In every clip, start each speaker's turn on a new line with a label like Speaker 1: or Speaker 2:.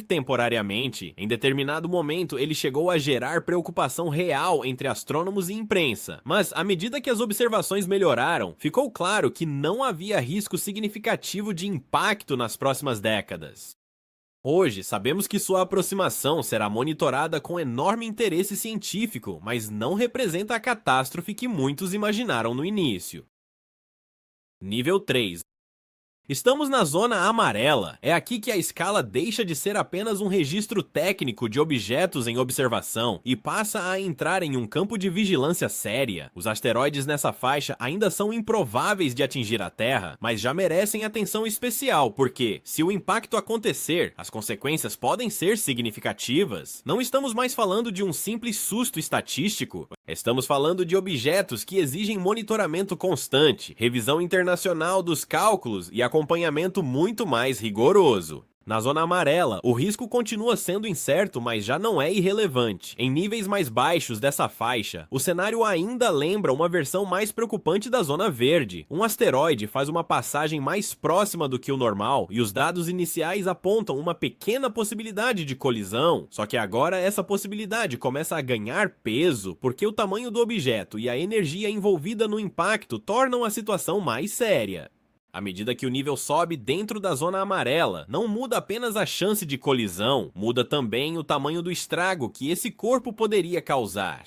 Speaker 1: temporariamente, em determinado momento ele chegou a gerar preocupação real entre astrônomos e imprensa, mas à medida que as observações melhoraram, ficou claro que não havia risco significativo de impacto nas próximas décadas. Hoje, sabemos que sua aproximação será monitorada com enorme interesse científico, mas não representa a catástrofe que muitos imaginaram no início. Nível 3. Estamos na zona amarela. É aqui que a escala deixa de ser apenas um registro técnico de objetos em observação e passa a entrar em um campo de vigilância séria. Os asteroides nessa faixa ainda são improváveis de atingir a Terra, mas já merecem atenção especial, porque, se o impacto acontecer, as consequências podem ser significativas. Não estamos mais falando de um simples susto estatístico. Estamos falando de objetos que exigem monitoramento constante, revisão internacional dos cálculos e acompanhamento muito mais rigoroso. Na zona amarela, o risco continua sendo incerto, mas já não é irrelevante. Em níveis mais baixos dessa faixa, o cenário ainda lembra uma versão mais preocupante da zona verde. Um asteroide faz uma passagem mais próxima do que o normal e os dados iniciais apontam uma pequena possibilidade de colisão. Só que agora essa possibilidade começa a ganhar peso porque o tamanho do objeto e a energia envolvida no impacto tornam a situação mais séria. À medida que o nível sobe dentro da zona amarela, não muda apenas a chance de colisão, muda também o tamanho do estrago que esse corpo poderia causar.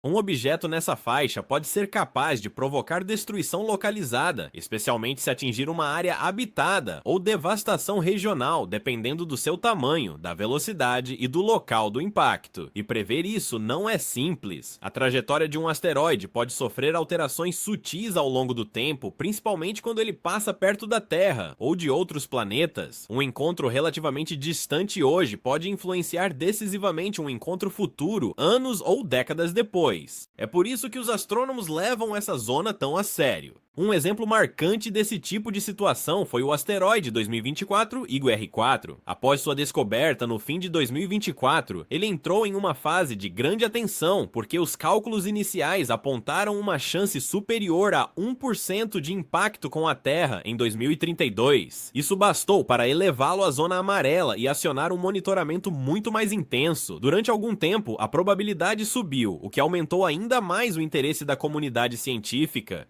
Speaker 1: Um objeto nessa faixa pode ser capaz de provocar destruição localizada, especialmente se atingir uma área habitada, ou devastação regional, dependendo do seu tamanho, da velocidade e do local do impacto. E prever isso não é simples. A trajetória de um asteroide pode sofrer alterações sutis ao longo do tempo, principalmente quando ele passa perto da Terra ou de outros planetas. Um encontro relativamente distante hoje pode influenciar decisivamente um encontro futuro, anos ou décadas depois. É por isso que os astrônomos levam essa zona tão a sério. Um exemplo marcante desse tipo de situação foi o asteroide 2024 IGO-R4. Após sua descoberta no fim de 2024, ele entrou em uma fase de grande atenção porque os cálculos iniciais apontaram uma chance superior a 1% de impacto com a Terra em 2032. Isso bastou para elevá-lo à zona amarela e acionar um monitoramento muito mais intenso. Durante algum tempo, a probabilidade subiu, o que aumentou ainda mais o interesse da comunidade científica.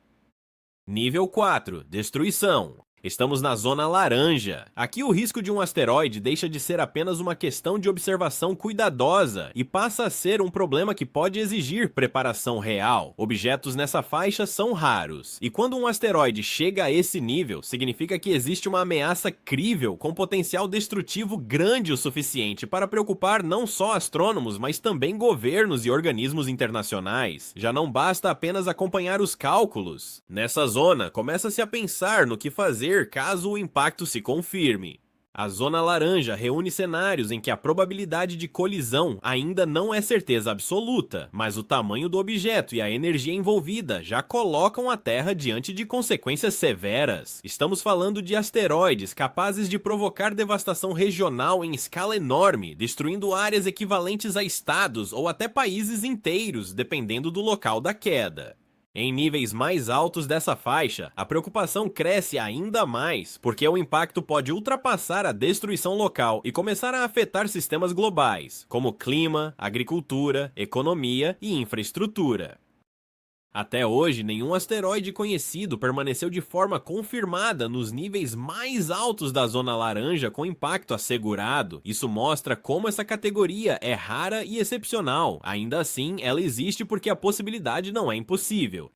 Speaker 1: Nível 4. Destruição. Estamos na zona laranja. Aqui o risco de um asteroide deixa de ser apenas uma questão de observação cuidadosa e passa a ser um problema que pode exigir preparação real. Objetos nessa faixa são raros, e quando um asteroide chega a esse nível, significa que existe uma ameaça crível com potencial destrutivo grande o suficiente para preocupar não só astrônomos, mas também governos e organismos internacionais. Já não basta apenas acompanhar os cálculos. Nessa zona, começa-se a pensar no que fazer caso o impacto se confirme. A zona laranja reúne cenários em que a probabilidade de colisão ainda não é certeza absoluta, mas o tamanho do objeto e a energia envolvida já colocam a Terra diante de consequências severas. Estamos falando de asteroides capazes de provocar devastação regional em escala enorme, destruindo áreas equivalentes a estados ou até países inteiros, dependendo do local da queda. Em níveis mais altos dessa faixa, a preocupação cresce ainda mais, porque o impacto pode ultrapassar a destruição local e começar a afetar sistemas globais, como clima, agricultura, economia e infraestrutura. Até hoje, nenhum asteroide conhecido permaneceu de forma confirmada nos níveis mais altos da zona laranja com impacto assegurado. Isso mostra como essa categoria é rara e excepcional. Ainda assim, ela existe porque a possibilidade não é impossível.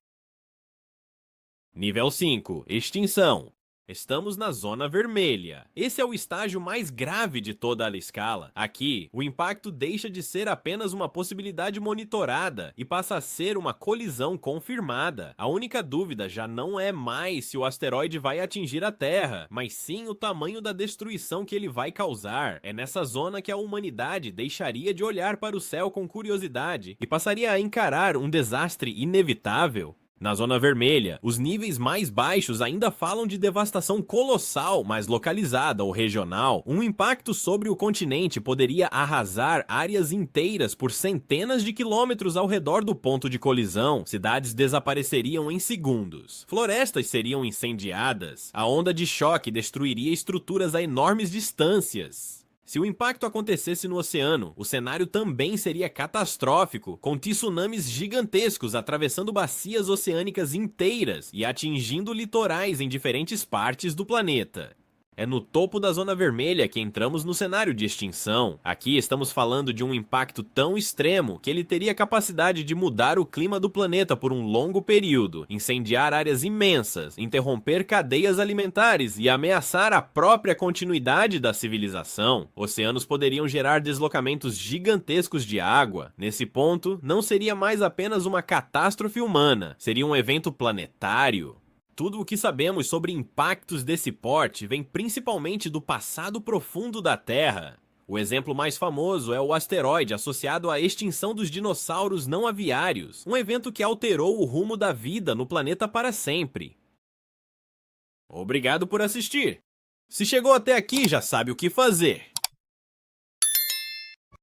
Speaker 1: Nível 5. Extinção. Estamos na zona vermelha. Esse é o estágio mais grave de toda a escala. Aqui, o impacto deixa de ser apenas uma possibilidade monitorada e passa a ser uma colisão confirmada. A única dúvida já não é mais se o asteroide vai atingir a Terra, mas sim o tamanho da destruição que ele vai causar. É nessa zona que a humanidade deixaria de olhar para o céu com curiosidade e passaria a encarar um desastre inevitável. Na zona vermelha, os níveis mais baixos ainda falam de devastação colossal, mas localizada ou regional. Um impacto sobre o continente poderia arrasar áreas inteiras por centenas de quilômetros ao redor do ponto de colisão. Cidades desapareceriam em segundos. Florestas seriam incendiadas. A onda de choque destruiria estruturas a enormes distâncias. Se o impacto acontecesse no oceano, o cenário também seria catastrófico, com tsunamis gigantescos atravessando bacias oceânicas inteiras e atingindo litorais em diferentes partes do planeta. É no topo da zona vermelha que entramos no cenário de extinção. Aqui estamos falando de um impacto tão extremo que ele teria capacidade de mudar o clima do planeta por um longo período, incendiar áreas imensas, interromper cadeias alimentares e ameaçar a própria continuidade da civilização. Oceanos poderiam gerar deslocamentos gigantescos de água. Nesse ponto, não seria mais apenas uma catástrofe humana, seria um evento planetário. Tudo o que sabemos sobre impactos desse porte vem principalmente do passado profundo da Terra. O exemplo mais famoso é o asteroide associado à extinção dos dinossauros não aviários, um evento que alterou o rumo da vida no planeta para sempre. Obrigado por assistir! Se chegou até aqui, já sabe o que fazer.